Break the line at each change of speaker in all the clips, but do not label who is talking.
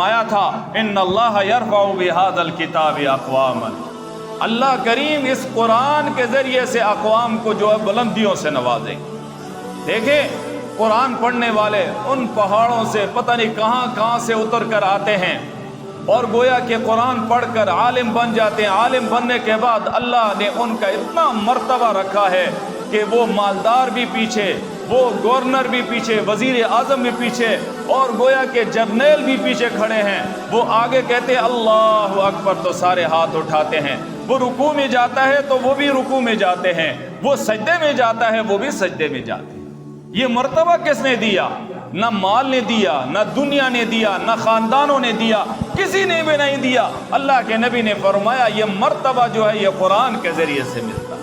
فرمایا تھا ان اللہ یرفع بہذا الکتاب اقواما، اللہ کریم اس قرآن کے ذریعے سے اقوام کو جو ہے بلندیوں سے نوازے گا۔ دیکھیں قرآن پڑھنے والے ان پہاڑوں سے پتہ نہیں کہاں کہاں سے اتر کر آتے ہیں اور گویا کہ قرآن پڑھ کر عالم بن جاتے ہیں۔ عالم بننے کے بعد اللہ نے ان کا اتنا مرتبہ رکھا ہے کہ وہ مالدار بھی پیچھے، وہ گورنر بھی پیچھے، وزیر اعظم بھی پیچھے، اور گویا کہ جرنیل بھی پیچھے کھڑے ہیں۔ وہ آگے کہتے ہیں اللہ اکبر تو سارے ہاتھ اٹھاتے ہیں۔ وہ رکوع میں جاتا ہے تو وہ بھی رکوع میں جاتے ہیں، وہ سجدے میں جاتا ہے وہ بھی سجدے میں جاتے ہیں۔ یہ مرتبہ کس نے دیا؟ نہ مال نے دیا، نہ دنیا نے دیا، نہ خاندانوں نے دیا، کسی نے بھی نہیں دیا۔ اللہ کے نبی نے فرمایا یہ مرتبہ جو ہے یہ قرآن کے ذریعے سے ملتا ہے۔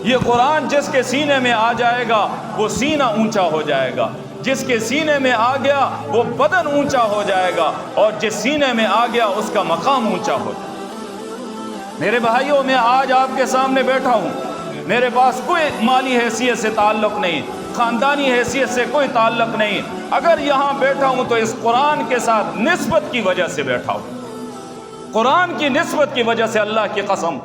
یہ قرآن جس کے سینے میں آ جائے گا وہ سینہ اونچا ہو جائے گا، جس کے سینے میں آ گیا وہ بدن اونچا ہو جائے گا، اور جس سینے میں آ گیا اس کا مقام اونچا ہو جائے گا۔ میرے بھائیوں، میں آج آپ کے سامنے بیٹھا ہوں، میرے پاس کوئی مالی حیثیت سے تعلق نہیں، خاندانی حیثیت سے کوئی تعلق نہیں، اگر یہاں بیٹھا ہوں تو اس قرآن کے ساتھ نسبت کی وجہ سے بیٹھا ہوں، قرآن کی نسبت کی وجہ سے، اللہ کی قسم،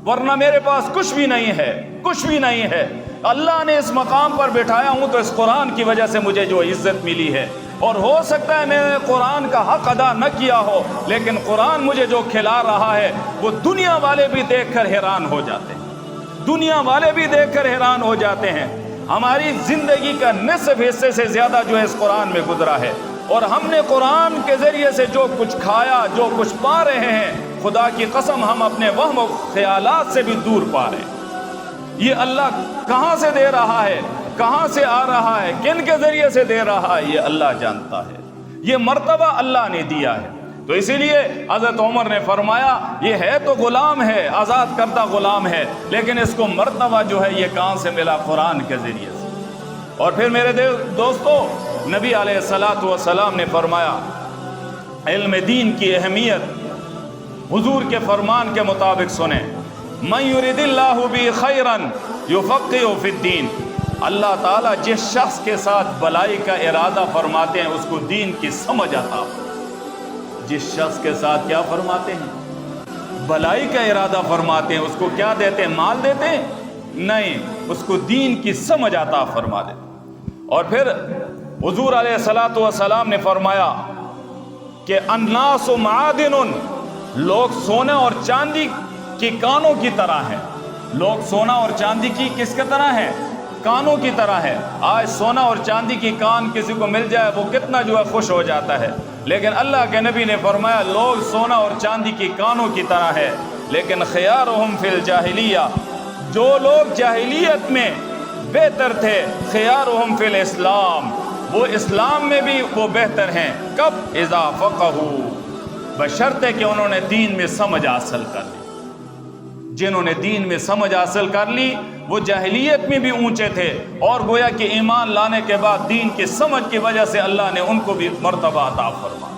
ورنہ میرے پاس کچھ بھی نہیں ہے، کچھ بھی نہیں ہے۔ اللہ نے اس مقام پر بٹھایا ہوں تو اس قرآن کی وجہ سے مجھے جو عزت ملی ہے، اور ہو سکتا ہے میں نے قرآن کا حق ادا نہ کیا ہو، لیکن قرآن مجھے جو کھلا رہا ہے وہ دنیا والے بھی دیکھ کر حیران ہو جاتے ہیں، دنیا والے بھی دیکھ کر حیران ہو جاتے ہیں۔ ہماری زندگی کا نصف حصے سے زیادہ جو ہے اس قرآن میں گزرا ہے، اور ہم نے قرآن کے ذریعے سے جو کچھ کھایا، جو کچھ پا رہے ہیں، خدا کی قسم ہم اپنے وہم و خیالات سے بھی دور پا رہے ہیں۔ یہ اللہ کہاں سے دے رہا ہے، کہاں سے آ رہا ہے، کن کے ذریعے سے دے رہا ہے، یہ اللہ جانتا ہے۔ یہ مرتبہ اللہ نے دیا ہے۔ تو اسی لیے حضرت عمر نے فرمایا یہ ہے تو غلام ہے، آزاد کردہ غلام ہے، لیکن اس کو مرتبہ جو ہے یہ کہاں سے ملا؟ قرآن کے ذریعے سے۔ اور پھر میرے دوستو، نبی علیہ الصلاۃ والسلام نے فرمایا علم دین کی اہمیت، حضور کے فرمان کے مطابق سنیں، من یرید اللہ بہ خیرا یفقہہ فی الدین، اللہ تعالیٰ جس شخص کے ساتھ بلائی کا ارادہ فرماتے ہیں اس کو دین کی سمجھ آتا ہے۔ جس شخص کے ساتھ کیا فرماتے ہیں؟ بلائی کا ارادہ فرماتے ہیں، اس کو کیا دیتے ہیں؟ مال دیتے ہیں؟ نہیں، اس کو دین کی سمجھ عطا فرما دیتے۔ اور پھر حضور علیہ الصلاۃ والسلام نے فرمایا کہ الناس معادن، لوگ سونے اور چاندی کی کانوں کی طرح ہیں۔ لوگ سونا اور چاندی کی کس کی طرح ہیں؟ کانوں کی طرح ہے۔ آج سونا اور چاندی کی کان کسی کو مل جائے وہ کتنا جو ہے خوش ہو جاتا ہے، لیکن اللہ کے نبی نے فرمایا لوگ سونا اور چاندی کی کانوں کی طرح ہے، لیکن خیارہم فی الجاہلیہ، جو لوگ جاہلیت میں بہتر تھے، خیارہم فی الاسلام، وہ اسلام میں بھی وہ بہتر ہیں۔ کب؟ اذا فقہوا، بشرطے کہ انہوں نے دین میں سمجھ حاصل کر لی۔ جنہوں نے دین میں سمجھ حاصل کر لی وہ جاہلیت میں بھی اونچے تھے، اور گویا کہ ایمان لانے کے بعد دین کی سمجھ کی وجہ سے اللہ نے ان کو بھی مرتبہ عطا فرمایا۔